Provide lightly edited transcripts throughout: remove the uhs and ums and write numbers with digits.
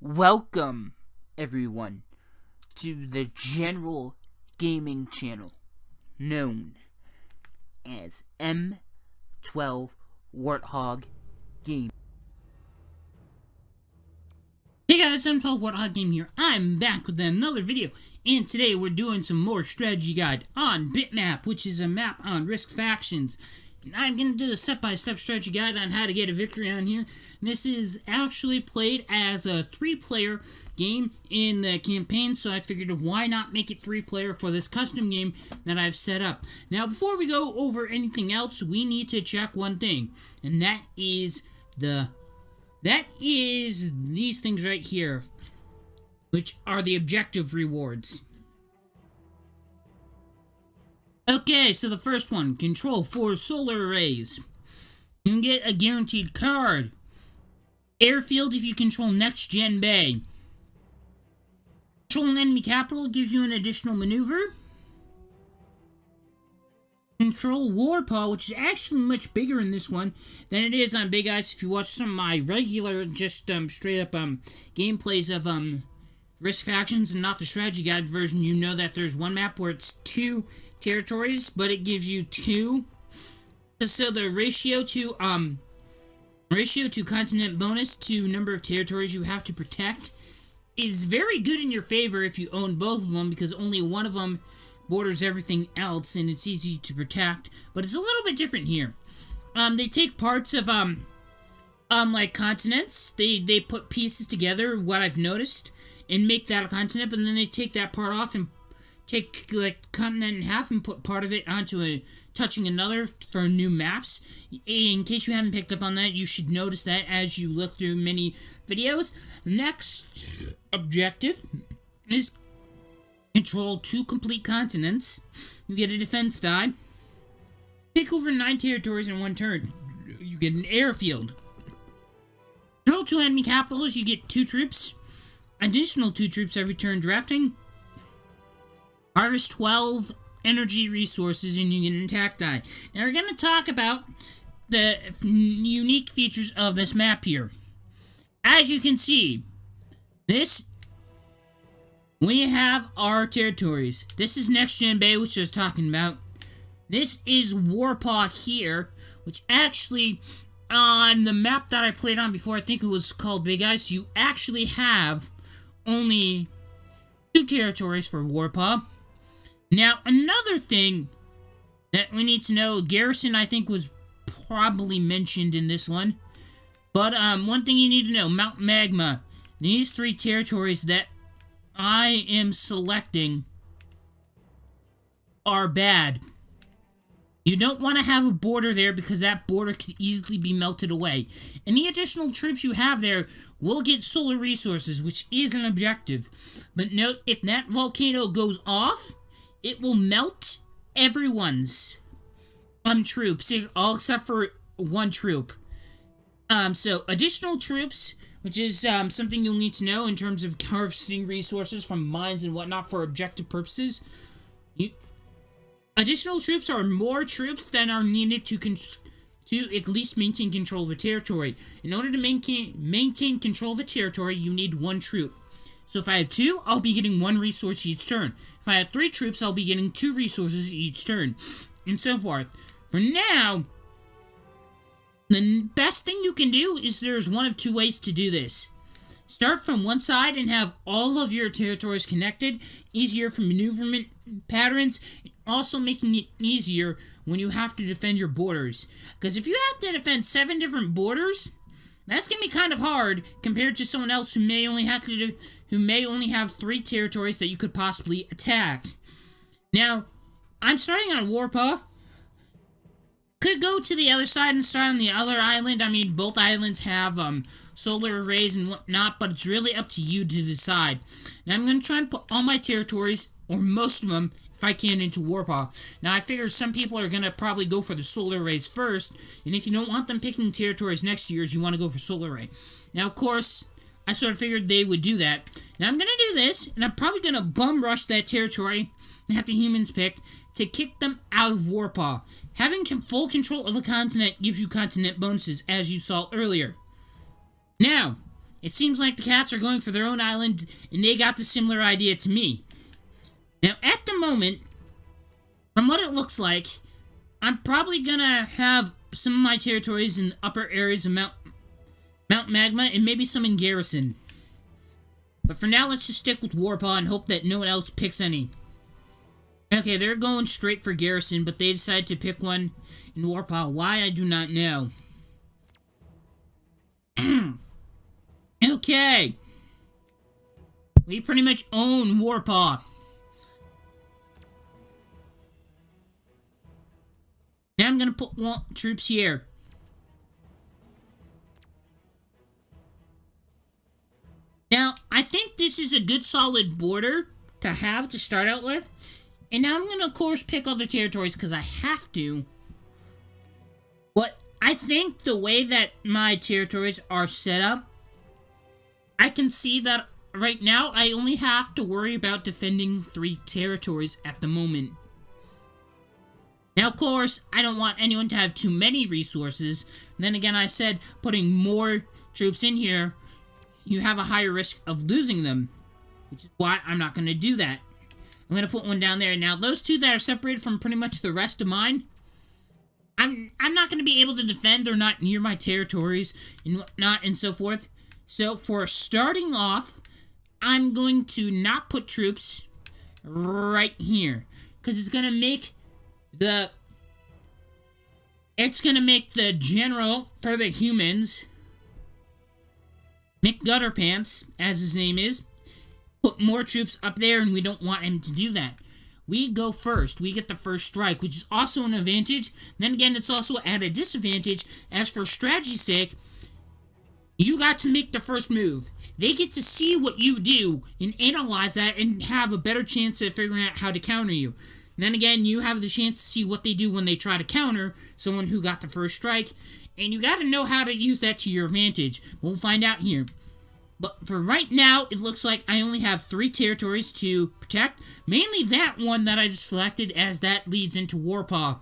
Welcome, everyone, to the general gaming channel known as M12 Warthog Game. Hey guys, M12 Warthog Game here. I'm back with another video, and today we're doing some more strategy guide on Bitmap, which is a map on Risk Factions. And I'm going to do a step-by-step strategy guide on how to get a victory on here. And this is actually played as a 3-player game in the campaign, so I figured why not make it 3-player for this custom game that I've set up. Now, before we go over anything else, we need to check one thing, and that is these things right here, which are the objective rewards. Okay, so the first one, control 4 solar arrays. You can get a guaranteed card. Airfield if you control Next Gen Bay. Control an enemy capital gives you an additional maneuver. Control Warpaw, which is actually much bigger in this one than it is on Big Ice. If you watch some of my regular, just straight up gameplays of Risk Factions and not the strategy guide version, you know that there's one map where it's 2 territories, but it gives you 2. So the ratio to continent bonus to number of territories you have to protect is very good in your favor if you own both of them, because only one of them borders everything else and it's easy to protect. But it's a little bit different here. They take parts of like continents, they put pieces together, what I've noticed, and make that a continent, but then they take that part off and take like continent in half and put part of it onto touching another for new maps. In case you haven't picked up on that, you should notice that as you look through many videos. Next objective is control 2 complete continents. You get a defense die. Take over 9 territories in 1 turn. You get an airfield. Control 2 enemy capitals. You get 2 troops. Additional 2 troops every turn drafting. Harvest 12 energy resources and you get an attack die. Now we're going to talk about the unique features of this map here. As you can see, we have our territories. This is Next Gen Bay, which I was talking about. This is Warpaw here, which actually, on the map that I played on before, I think it was called Big Ice, you actually have only 2 territories for Warpaw. Now, another thing that we need to know, Garrison, I think, was probably mentioned in this one. But, one thing you need to know, Mount Magma. These 3 territories that I am selecting are bad. You don't want to have a border there because that border could easily be melted away. Any additional troops you have there will get solar resources, which is an objective. But note, if that volcano goes off, it will melt everyone's troops, all except for 1 troop. So additional troops, which is something you'll need to know in terms of harvesting resources from mines and whatnot for objective purposes. Additional troops are more troops than are needed to at least maintain control of a territory. In order to maintain control of a territory, you need 1 troop. So if I have 2, I'll be getting 1 resource each turn. If I have 3 troops, I'll be getting 2 resources each turn, and so forth. For now, the best thing you can do is there's one of 2 ways to do this. Start from one side and have all of your territories connected, easier for maneuverment patterns, also making it easier when you have to defend your borders. Because if you have to defend 7 different borders, that's going to be kind of hard compared to someone else who may only have 3 territories that you could possibly attack. Now, I'm starting on Warpaw. Could go to the other side and start on the other island. I mean, both islands have solar arrays and whatnot, but it's really up to you to decide. Now, I'm going to try and put all my territories, or most of them, if I can, into Warpaw. Now, I figure some people are going to probably go for the solar arrays first, and if you don't want them picking territories next to yours, you want to go for solar array. Now, of course, I sort of figured they would do that. Now, I'm going to do this, and I'm probably going to bum rush that territory and have the humans pick to kick them out of Warpaw. Having full control of a continent gives you continent bonuses, as you saw earlier. Now, It seems like the cats are going for their own island, and they got the similar idea to me. Now, at the moment, from what it looks like, I'm probably gonna have some of my territories in the upper areas of Mount Magma, and maybe some in Garrison. But for now, let's just stick with Warpaw and hope that no one else picks any. Okay, they're going straight for Garrison, but they decided to pick one in Warpaw. Why, I do not know. Okay. We pretty much own Warpaw. Now I'm gonna put troops here. Now, I think this is a good solid border to have to start out with. And now I'm gonna, of course, pick other territories because I have to. But I think the way that my territories are set up, I can see that right now I only have to worry about defending 3 territories at the moment. Now, of course, I don't want anyone to have too many resources. And then again, I said putting more troops in here, you have a higher risk of losing them. Which is why I'm not going to do that. I'm going to put one down there. Now, those 2 that are separated from pretty much the rest of mine, I'm not going to be able to defend. They're not near my territories and whatnot and so forth. So, for starting off, I'm going to not put troops right here. Because it's going to make the general for the humans, Mick Gutterpants, as his name is, put more troops up there, and we don't want him to do that. We go first. We get the first strike, which is also an advantage. Then again, it's also at a disadvantage, as for strategy's sake, you got to make the first move. They get to see what you do and analyze that and have a better chance of figuring out how to counter you. Then again, you have the chance to see what they do when they try to counter someone who got the first strike, and you got to know how to use that to your advantage. We'll find out here. But for right now, it looks like I only have 3 territories to protect. Mainly that one that I just selected, as that leads into Warpaw.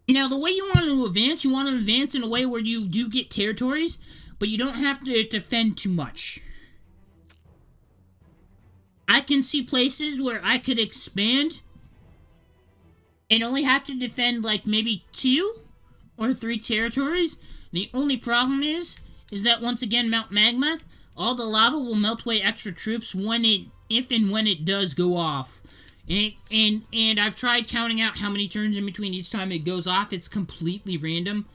Now, the way you want to advance in a way where you do get territories, but you don't have to defend too much. I can see places where I could expand and only have to defend like maybe 2 or 3 territories. The only problem is that once again, Mount Magma, all the lava will melt away extra troops if and when it does go off. And I've tried counting out how many turns in between each time it goes off. It's completely random.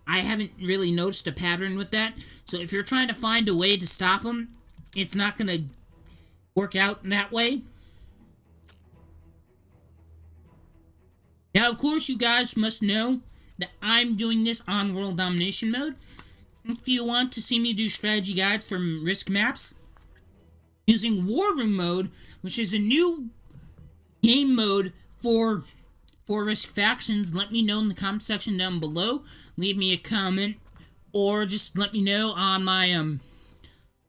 I haven't really noticed a pattern with that. So if you're trying to find a way to stop them, it's not going to work out in that way. Now, of course, you guys must know that I'm doing this on World Domination mode. If you want to see me do strategy guides from Risk Maps, using War Room mode, which is a new game mode for Risk Factions, let me know in the comment section down below. Leave me a comment, or just let me know on my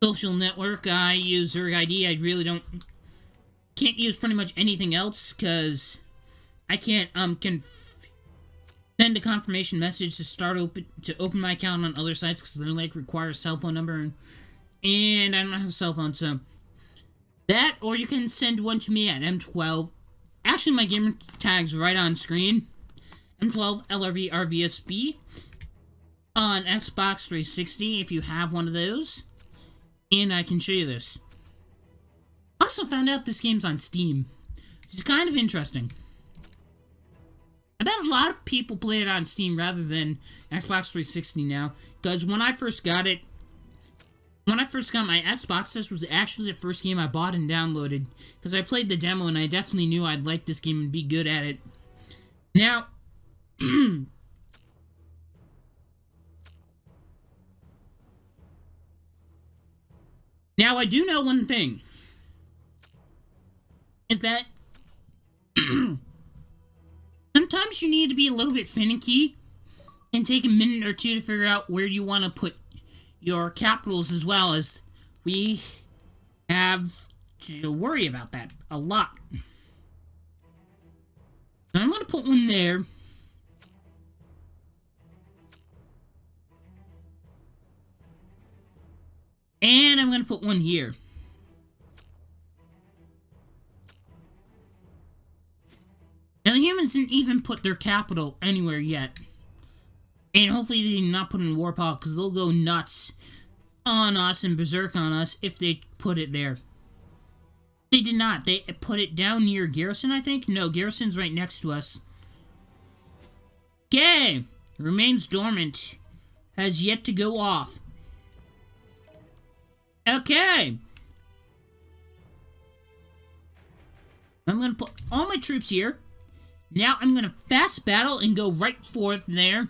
social network. I use ZergID. I really can't use pretty much anything else, because I can't can send a confirmation message to open my account on other sites, because they require a cell phone number, and I don't have a cell phone. So that, or you can send one to me at M12. Actually, my gamer tag's right on screen. M12 LRV RVSB on Xbox 360 if you have one of those. And I can show you this. Also found out this game's on Steam, which is kind of interesting. I bet a lot of people play it on Steam rather than Xbox 360 now, because when I first got my Xbox, this was actually the first game I bought and downloaded, because I played the demo and I definitely knew I'd like this game and be good at it. Now, now I do know one thing, is that sometimes you need to be a little bit finicky and take a minute or 2 to figure out where you want to put your capitals, as well, as we have to worry about that a lot. So I'm going to put one there. gonna put one here. Now the humans didn't even put their capital anywhere yet. And hopefully they did not put in Warpaw, because they'll go nuts on us and berserk on us if they put it there. They did not. They put it down near Garrison, I think? No, Garrison's right next to us. Okay. Remains dormant. Has yet to go off. Okay. I'm going to put all my troops here. Now I'm going to fast battle and go right forth there.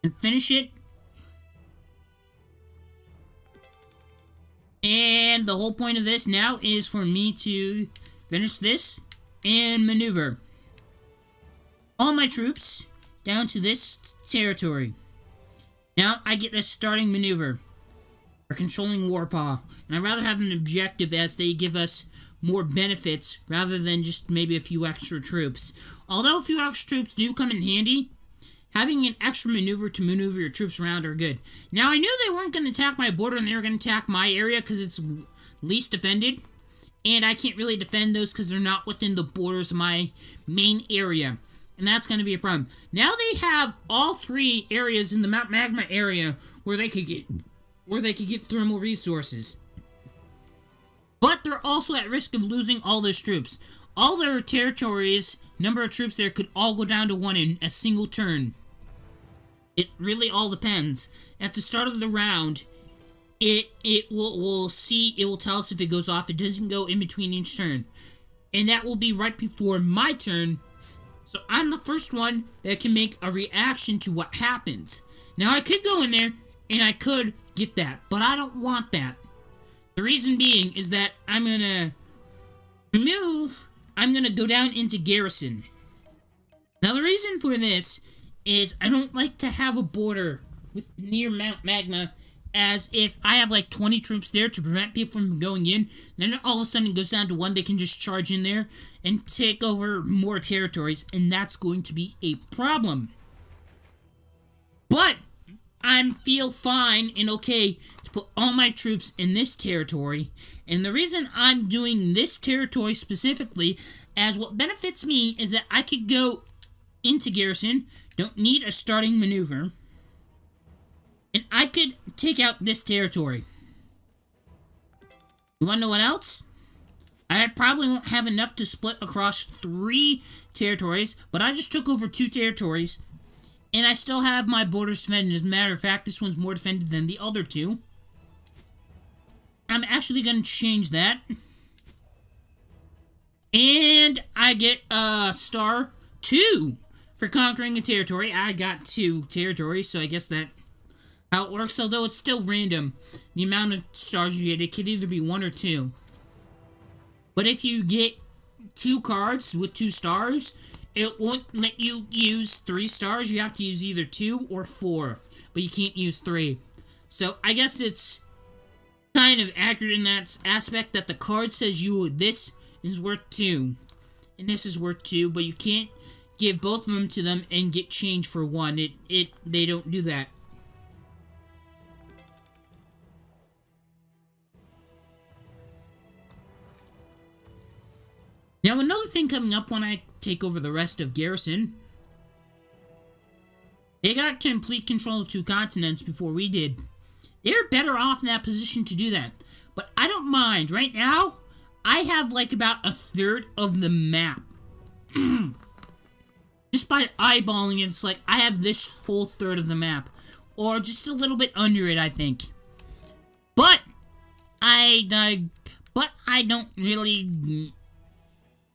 And finish it. And the whole point of this now is for me to finish this and maneuver all my troops down to this territory. Now I get a starting maneuver for controlling Warpaw. And I'd rather have an objective as they give us more benefits rather than just maybe a few extra troops. Although a few extra troops do come in handy, having an extra maneuver to maneuver your troops around are good. Now, I knew they weren't going to attack my border and they were going to attack my area because it's least defended. And I can't really defend those because they're not within the borders of my main area. And that's going to be a problem. Now they have all three areas in the Mount Magma area where they could get thermal resources. But they're also at risk of losing all those troops. All their territories, number of troops there could all go down to 1 in a single turn. It really all depends. At the start of the round, it will tell us if it goes off. It doesn't go in between each turn. And that will be right before my turn. So I'm the first one that can make a reaction to what happens. Now I could go in there and I could get that, but I don't want that. The reason being is that I'm gonna go down into Garrison. Now the reason for this is I don't like to have a border with near Mount Magma, as if I have like 20 troops there to prevent people from going in, then all of a sudden it goes down to 1, they can just charge in there and take over more territories, and that's going to be a problem. But I feel fine and okay to put all my troops in this territory, and the reason I'm doing this territory specifically as what benefits me is that I could go into Garrison, don't need a starting maneuver, and I could take out this territory. You wanna know what else? I probably won't have enough to split across 3 territories, but I just took over 2 territories, and I still have my borders defended. As a matter of fact, this one's more defended than the other 2. I'm actually going to change that. And I get star 2 for conquering a territory. I got 2 territories, so I guess that's how it works. Although it's still random, the amount of stars you get. It could either be 1 or 2. But if you get 2 cards with 2 stars, it won't let you use 3 stars. You have to use either 2 or 4, but you can't use 3. So I guess it's kind of accurate in that aspect that the card says this is worth 2 and this is worth 2, but you can't give both of them to them and get change for 1. They don't do that. Now another thing coming up when I take over the rest of Garrison, they got complete control of 2 continents before we did. They're better off in that position to do that. But I don't mind. Right now, I have like about 1/3 of the map. Just by eyeballing it, it's like I have this full 1/3 of the map. Or just a little bit under it, I think. But I don't really...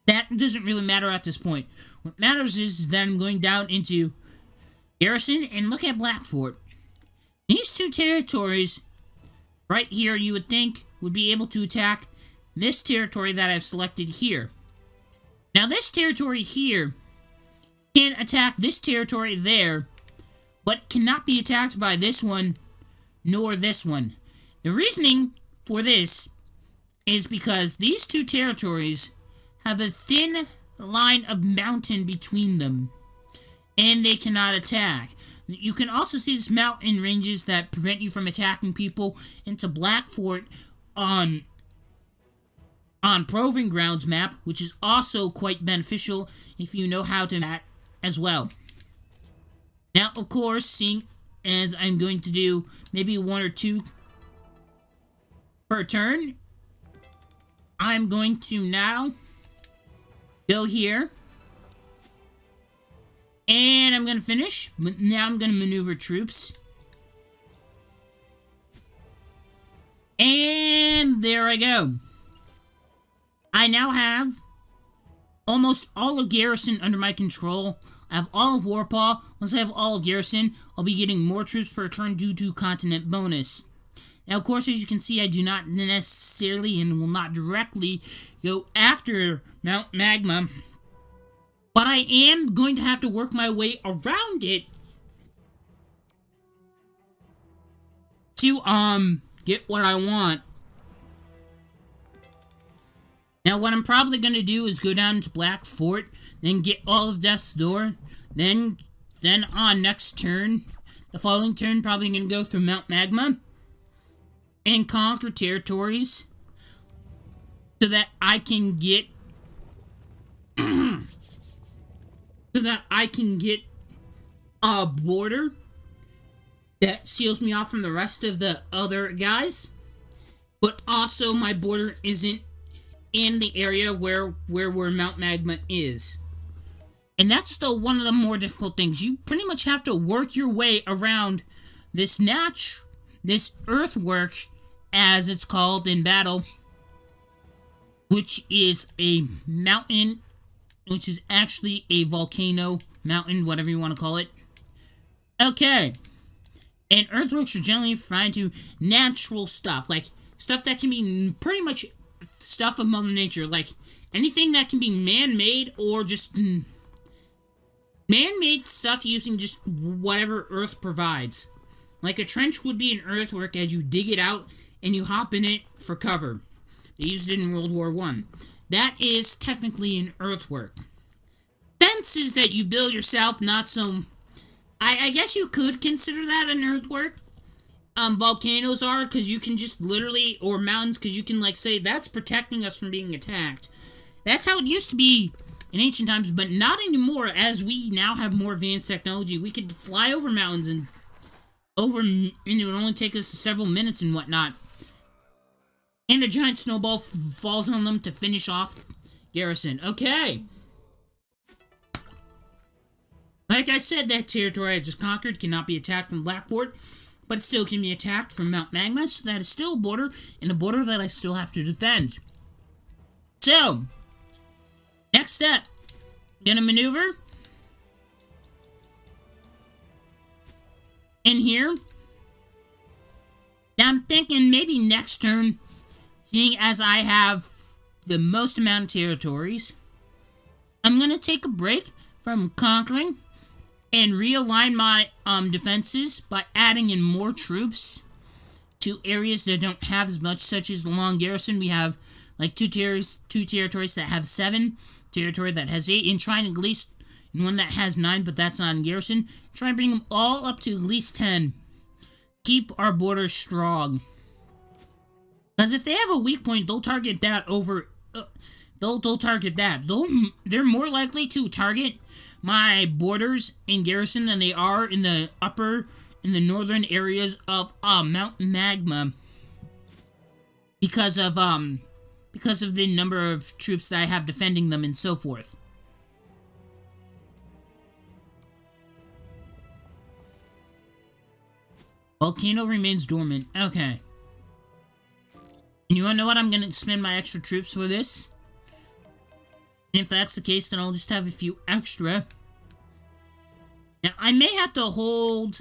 That doesn't really matter at this point. What matters is that I'm going down into Garrison and look at Blackfort. These 2 territories right here, you would think, would be able to attack this territory that I've selected here. Now, this territory here can attack this territory there, but cannot be attacked by this one, nor this one. The reasoning for this is because these 2 territories have a thin line of mountain between them, and they cannot attack. You can also see this mountain ranges that prevent you from attacking people into Black Fort on Proving Grounds map, which is also quite beneficial if you know how to map as well. Now, of course, seeing as I'm going to do maybe 1 or 2 per turn, I'm going to now go here. And I'm going to finish. Now I'm going to maneuver troops. And there I go. I now have almost all of Garrison under my control. I have all of Warpaw. Once I have all of Garrison, I'll be getting more troops per turn due to continent bonus. Now, of course, as you can see, I do not necessarily and will not directly go after Mount Magma. But I am going to have to work my way around it to, get what I want. Now, what I'm probably going to do is go down to Black Fort, then get all of Death's Door, then on next turn, the following turn, probably going to go through Mount Magma and conquer territories so that I can get a border that seals me off from the rest of the other guys. But also my border isn't in the area where Mount Magma is. And that's one of the more difficult things. You pretty much have to work your way around this earthwork, as it's called in battle, which is a mountain, which is actually a volcano, mountain, whatever you want to call it. Okay. And earthworks are generally referred to natural stuff, like stuff that can be pretty much stuff of Mother Nature, like anything that can be man-made or just man-made stuff using just whatever Earth provides. Like a trench would be an earthwork as you dig it out and you hop in it for cover. They used it in World War I. That is technically an earthwork. Fences that you build yourself, not so... I guess you could consider that an earthwork. Volcanoes are, because you can just literally... Or mountains, because you can, like, say, that's protecting us from being attacked. That's how it used to be in ancient times, but not anymore, as we now have more advanced technology. We could fly over mountains and it would only take us several minutes and whatnot. And a giant snowball falls on them to finish off Garrison. Okay. Like I said, that territory I just conquered cannot be attacked from Black Fort, but it still can be attacked from Mount Magma, so that is still a border, and a border that I still have to defend. So, next step. Gonna maneuver. In here. Now I'm thinking maybe next turn, seeing as I have the most amount of territories, I'm gonna take a break from conquering and realign my defenses by adding in more troops to areas that don't have as much, such as the Long Garrison. We have like two territories that have 7, territory that has 8, and trying at least and one that has 9, but that's not in Garrison. Try and bring them all up to at least 10. Keep our borders strong. Because if they have a weak point, they'll target that over... They'll target that. They're more likely to target my borders in Garrison than they are in the northern areas of Mount Magma. Because of the number of troops that I have defending them and so forth. Volcano remains dormant. Okay. And you wanna know what? I'm gonna spend my extra troops for this. And if that's the case, then I'll just have a few extra. Now, I may have to hold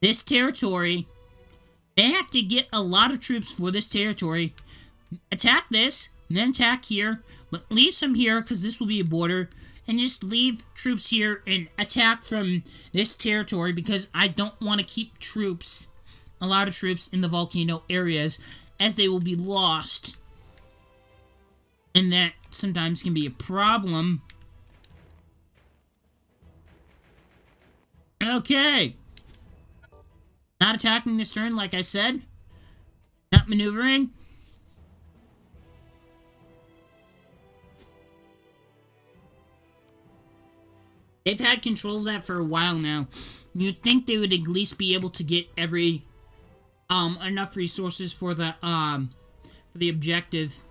this territory. May have to get a lot of troops for this territory. Attack this, and then attack here. But leave some here, because this will be a border. And just leave troops here and attack from this territory, because I don't want to keep troops, a lot of troops, in the volcano areas, as they will be lost. And that sometimes can be a problem. Okay. Not attacking this turn, like I said. Not maneuvering. They've had control of that for a while now. You'd think they would at least be able to get enough resources for the objective.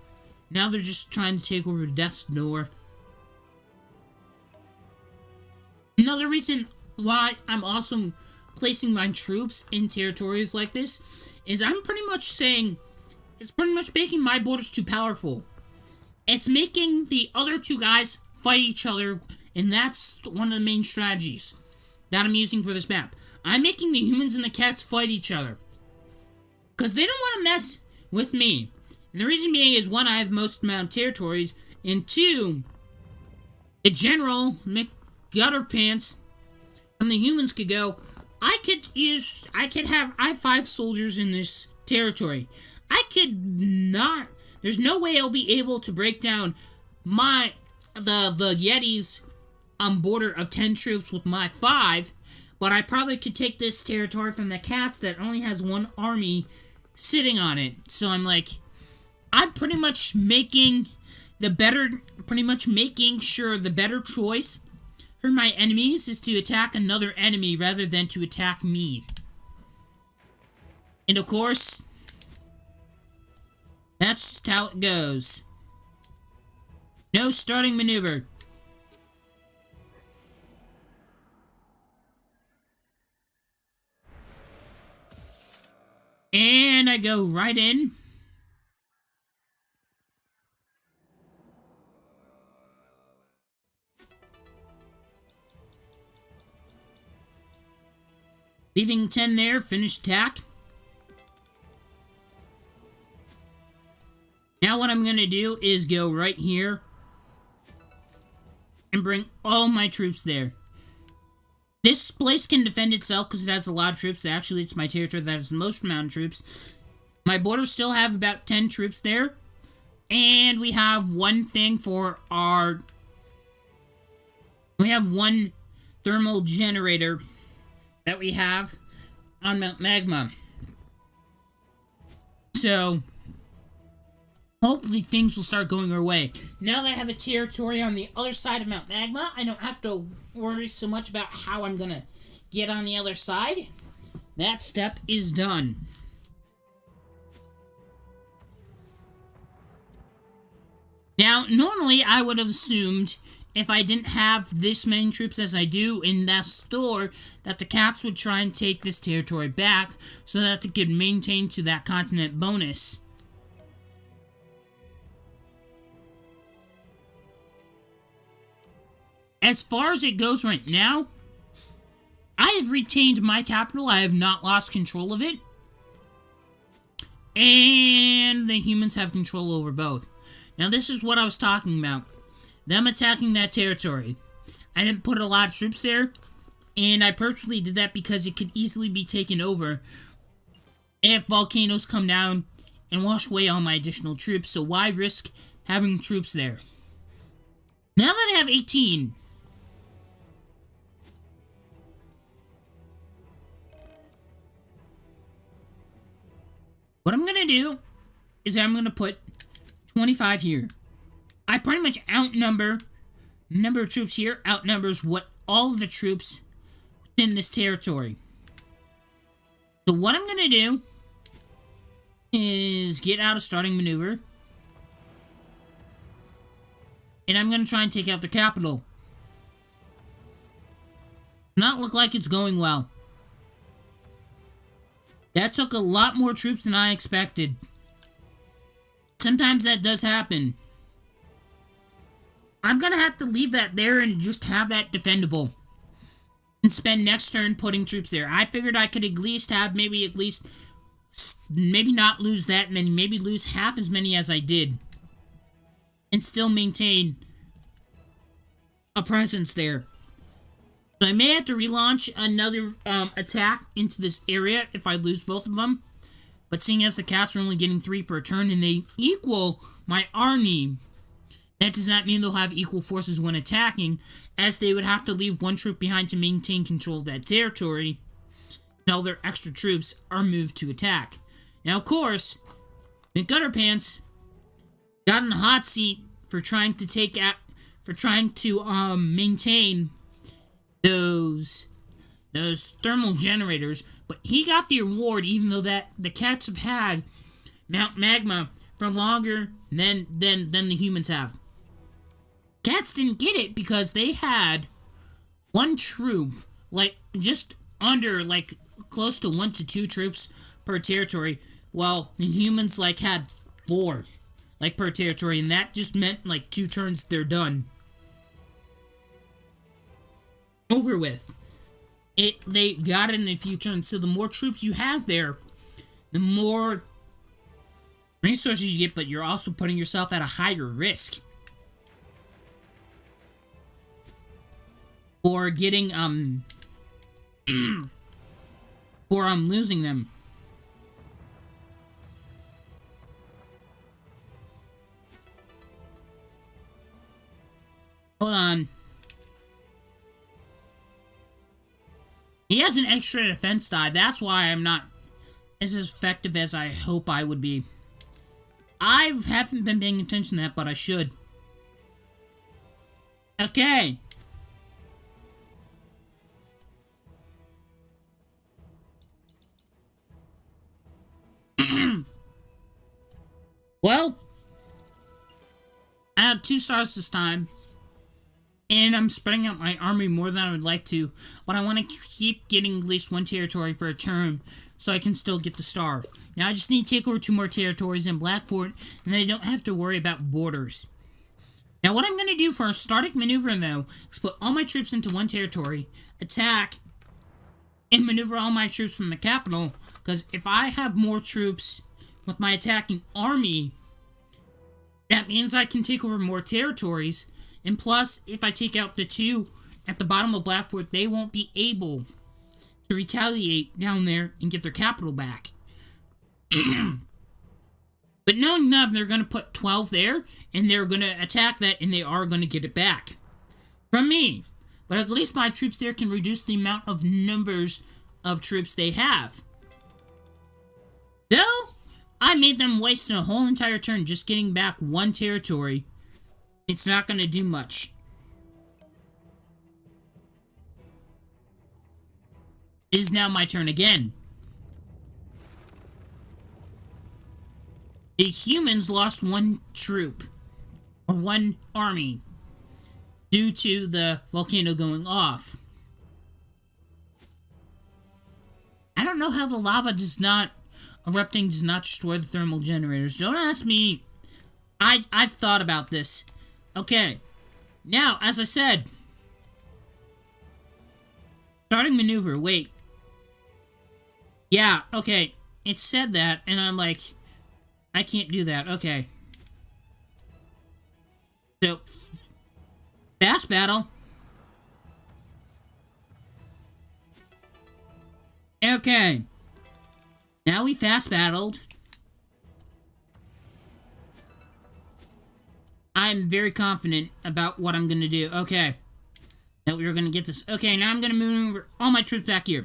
Now they're just trying to take over Death's Door. Another reason why I'm also placing my troops in territories like this is I'm pretty much saying it's pretty much making my borders too powerful. It's making the other two guys fight each other, and that's one of the main strategies that I'm using for this map. I'm making the humans and the cats fight each other, because they don't want to mess with me. And the reason being is, one, I have most amount of territories, and two, the General McGutterpants from the humans could go, I have 5 soldiers in this territory. There's no way I'll be able to break down the Yeti's border of 10 troops with my 5, but I probably could take this territory from the cats that only has 1 army sitting on it. So I'm pretty much making sure the better choice for my enemies is to attack another enemy rather than to attack me. And of course, that's just how it goes. No starting maneuver. And I go right in. Leaving 10 there, finish attack. Now what I'm going to do is go right here and bring all my troops there. This place can defend itself because it has a lot of troops. Actually, it's my territory that has the most amount of troops. My borders still have about 10 troops there. And we have one thing for our... We have one thermal generator that we have on Mount Magma. So, hopefully things will start going our way. Now that I have a territory on the other side of Mount Magma, I don't have to worry so much about how I'm gonna get on the other side. That step is done. Now, normally I would have assumed if I didn't have this many troops as I do in that store, that the cats would try and take this territory back so that they could maintain to that continent bonus. As far as it goes right now, I have retained my capital. I have not lost control of it. And the humans have control over both. Now, this is what I was talking about. Them attacking that territory. I didn't put a lot of troops there, and I purposely did that because it could easily be taken over if volcanoes come down and wash away all my additional troops, so why risk having troops there? Now that I have 18, what I'm going to do is I'm going to put 25 here. I pretty much outnumber, number of troops here outnumbers what all of the troops within this territory. So what I'm going to do is get out of starting maneuver. And I'm going to try and take out the capital. Not look like it's going well. That took a lot more troops than I expected. Sometimes that does happen. I'm gonna have to leave that there and just have that defendable. And spend next turn putting troops there. I figured I could at least have maybe not lose that many. Maybe lose half as many as I did. And still maintain a presence there. So I may have to relaunch another attack into this area if I lose both of them. But seeing as the cats are only getting 3 per turn and they equal my army, that does not mean they'll have equal forces when attacking. as they would have to leave one troop behind to maintain control of that territory, and all their extra troops are moved to attack. Now, of course, McGutterpants got in the hot seat for trying to maintain those thermal generators, but he got the award, even though that the cats have had Mount Magma for longer than the humans have. Cats didn't get it because they had one troop, like just under, like close to 1 to 2 troops per territory, while the humans like had 4, like per territory, and that just meant like 2 turns, they're done. Over with. They got it in a few turns, so the more troops you have there, the more resources you get, but you're also putting yourself at a higher risk for getting, for, losing them. Hold on. He has an extra defense die. That's why I'm not as effective as I hope I would be. I haven't been paying attention to that, but I should. Okay. Well, I had 2 stars this time. And I'm spreading out my army more than I would like to, but I want to keep getting at least 1 territory per turn, so I can still get the star. Now I just need to take over 2 more territories in Blackfort, and I don't have to worry about borders. Now what I'm going to do for a starting maneuver, though, is put all my troops into 1 territory, attack, and maneuver all my troops from the capital, because if I have more troops with my attacking army, that means I can take over more territories. And plus, if I take out the 2 at the bottom of Blackfort, they won't be able to retaliate down there and get their capital back. But knowing that, they're going to put 12 there, and they're going to attack that, and they are going to get it back from me. But at least my troops there can reduce the amount of numbers of troops they have. Though, I made them waste a whole entire turn just getting back 1 territory. It's not going to do much. It is now my turn again. The humans lost 1 troop, or 1 army, due to the volcano going off. I don't know how the lava erupting does not destroy the thermal generators. Don't ask me. I've thought about this. Okay, now, as I said, starting maneuver, wait. Yeah, okay, it said that, and I'm like, I can't do that, okay. So, fast battle. Okay, now we fast battled. I'm very confident about what I'm going to do. Okay. That we were going to get this. Okay, now I'm going to move all my troops back here.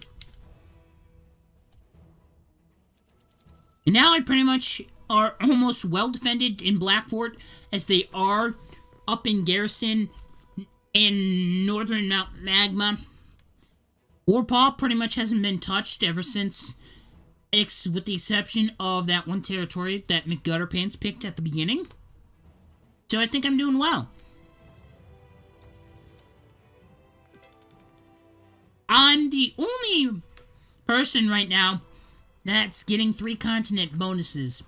And now I pretty much are almost well defended in Blackfort, as they are up in garrison in northern Mount Magma. Warpaw pretty much hasn't been touched ever since, with the exception of that 1 territory that McGutterpants picked at the beginning. So I think I'm doing well. I'm the only person right now that's getting 3 continent bonuses.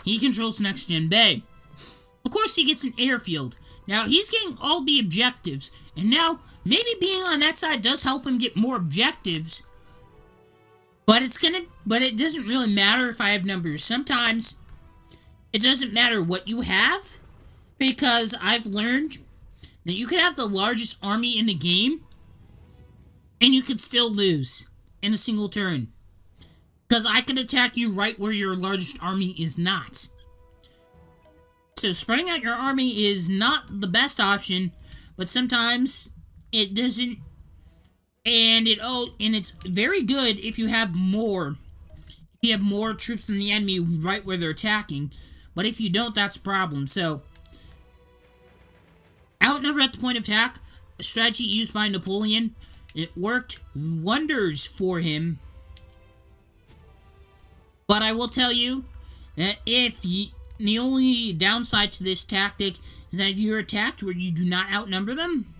He controls Next Gen Bay. Of course he gets an airfield. Now he's getting all the objectives. And now maybe being on that side does help him get more objectives. But it doesn't really matter if I have numbers. Sometimes it doesn't matter what you have, because I've learned that you could have the largest army in the game, and you could still lose in a single turn. Because I could attack you right where your largest army is not. So spreading out your army is not the best option, but sometimes it doesn't, and it's very good if you have more. If you have more troops than the enemy right where they're attacking, but if you don't, that's a problem. So outnumber at the point of attack, a strategy used by Napoleon. It worked wonders for him. But I will tell you that the only downside to this tactic is that if you're attacked where you do not outnumber them,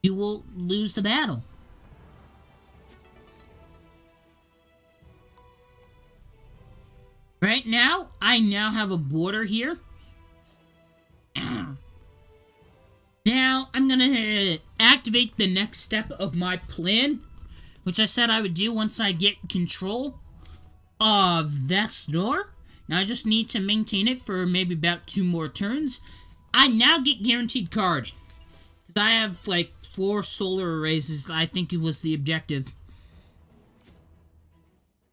you will lose the battle. Right now, I now have a border here. Now, I'm gonna activate the next step of my plan, which I said I would do once I get control of this door. Now, I just need to maintain it for maybe about 2 more turns. I now get guaranteed card. Because I have, like, 4 solar arrays, I think it was the objective.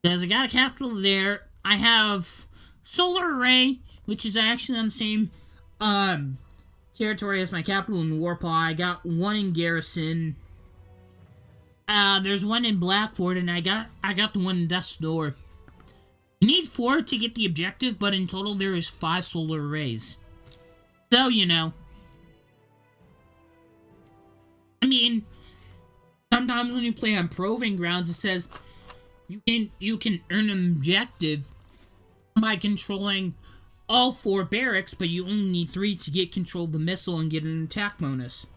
Because I got a capital there. I have solar array, which is actually on the same, territory as my capital in Warpaw. I got 1 in Garrison. There's 1 in Blackford, and I got the 1 in Death's Door. You need 4 to get the objective, but in total there is 5 solar arrays. So, you know. I mean, sometimes when you play on Proving Grounds, it says you can earn an objective by controlling all 4 barracks, but you only need 3 to get control of the missile and get an attack bonus.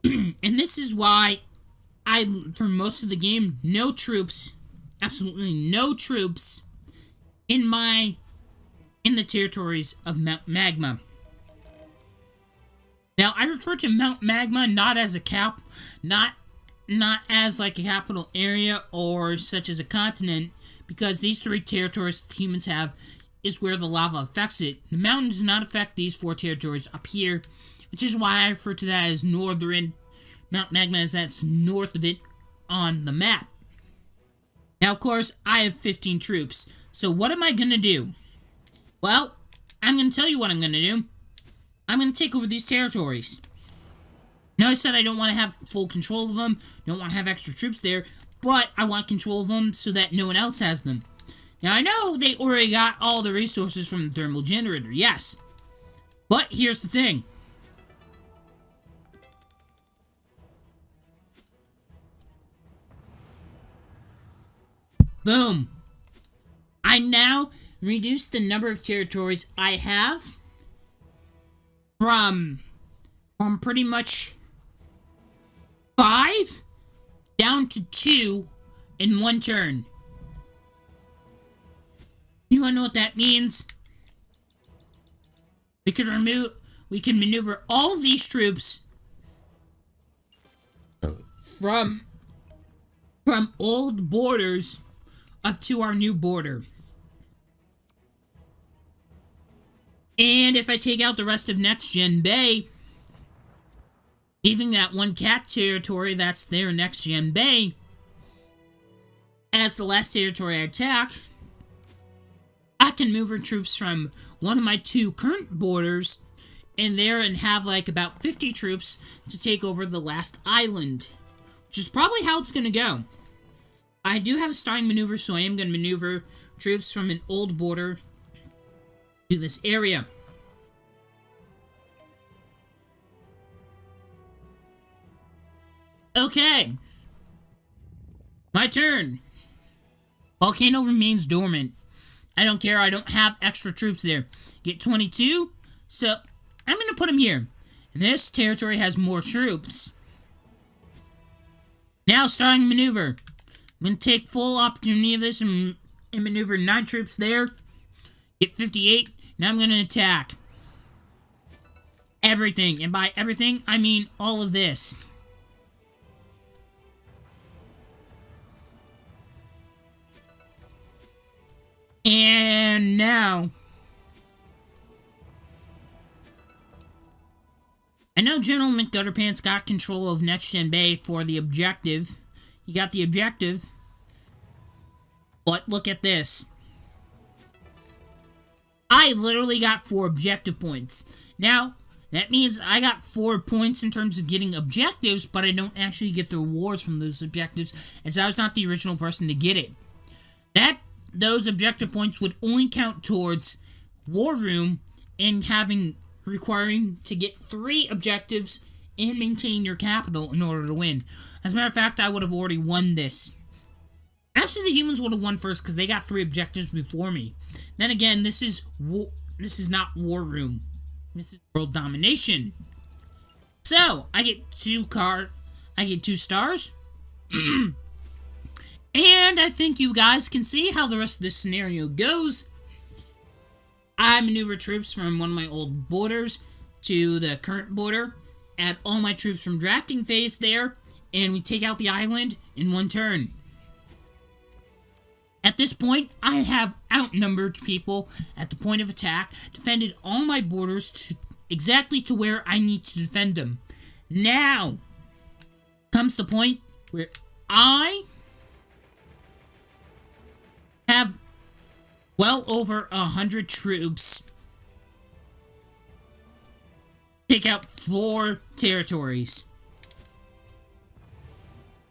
And this is why for most of the game, no troops, absolutely no troops in the territories of Mount Magma. Now, I refer to Mount Magma not as a not as like a capital area or such as a continent, because these 3 territories humans have is where the lava affects it. The mountain does not affect these 4 territories up here, which is why I refer to that as northern Mount Magma, as that's north of it on the map. Now, of course, I have 15 troops, so what am I gonna do? Well, I'm gonna tell you what I'm gonna do. I'm gonna take over these territories. Now, I said I don't want to have full control of them, don't want to have extra troops there, but I want control of them so that no one else has them. Now, I know they already got all the resources from the thermal generator, yes. But here's the thing. Boom. I now reduced the number of territories I have from pretty much 5 down to 2 in 1 turn. You wanna know what that means? We can maneuver all of these troops from old borders up to our new border. And if I take out the rest of Next Gen Bay, leaving that 1 cat territory that's there in Next Gen Bay as the last territory I attack, I can move our troops from one of my 2 current borders in there and have like about 50 troops to take over the last island, which is probably how it's gonna go. I do have a starting maneuver, so I am going to maneuver troops from an old border to this area. Okay. My turn. Volcano remains dormant. I don't care, I don't have extra troops there. Get 22, so I'm going to put them here. And this territory has more troops. Now, starting maneuver. I'm going to take full opportunity of this and maneuver 9 troops there. Get 58. Now I'm going to attack. Everything. And by everything, I mean all of this. And now, I know General McGutterpants got control of Next Gen Bay for the objective. He got the objective. But look at this. I literally got 4 objective points. Now, that means I got 4 points in terms of getting objectives, but I don't actually get the rewards from those objectives, as I was not the original person to get it. Those objective points would only count towards War Room and requiring to get 3 objectives and maintain your capital in order to win. As a matter of fact, I would have already won this. Actually, the humans would have won first because they got 3 objectives before me. Then again, this is not War Room. This is World Domination. So, I get 2 stars. And I think you guys can see how the rest of this scenario goes. I maneuver troops from one of my old borders to the current border. Add all my troops from drafting phase there. And we take out the island in 1 turn. At this point, I have outnumbered people at the point of attack, defended all my borders exactly to where I need to defend them. Now comes the point where I have well over 100 troops take out 4 territories.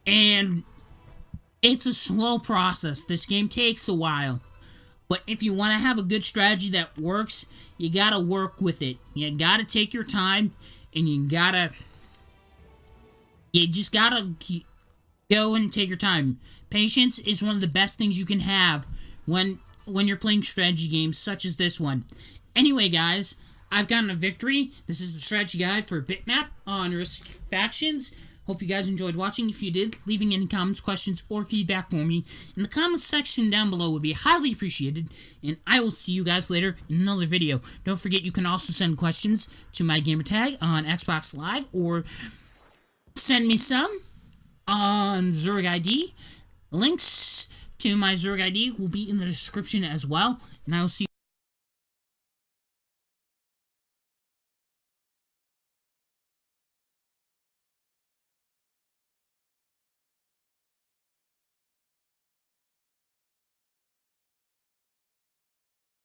And it's a slow process. This game takes a while. But if you want to have a good strategy that works, you gotta work with it. You gotta take your time, and you just gotta go and take your time. Patience is one of the best things you can have when you're playing strategy games such as this one. Anyway, guys, I've gotten a victory. This is the strategy guide for Bitmap on Risk Factions. Hope you guys enjoyed watching. If you did, leaving any comments, questions, or feedback for me in the comments section down below would be highly appreciated. And I will see you guys later in another video. Don't forget you can also send questions to my gamertag on Xbox Live, or send me some on Zurg ID. Links to my Zurg ID will be in the description as well. And I will see you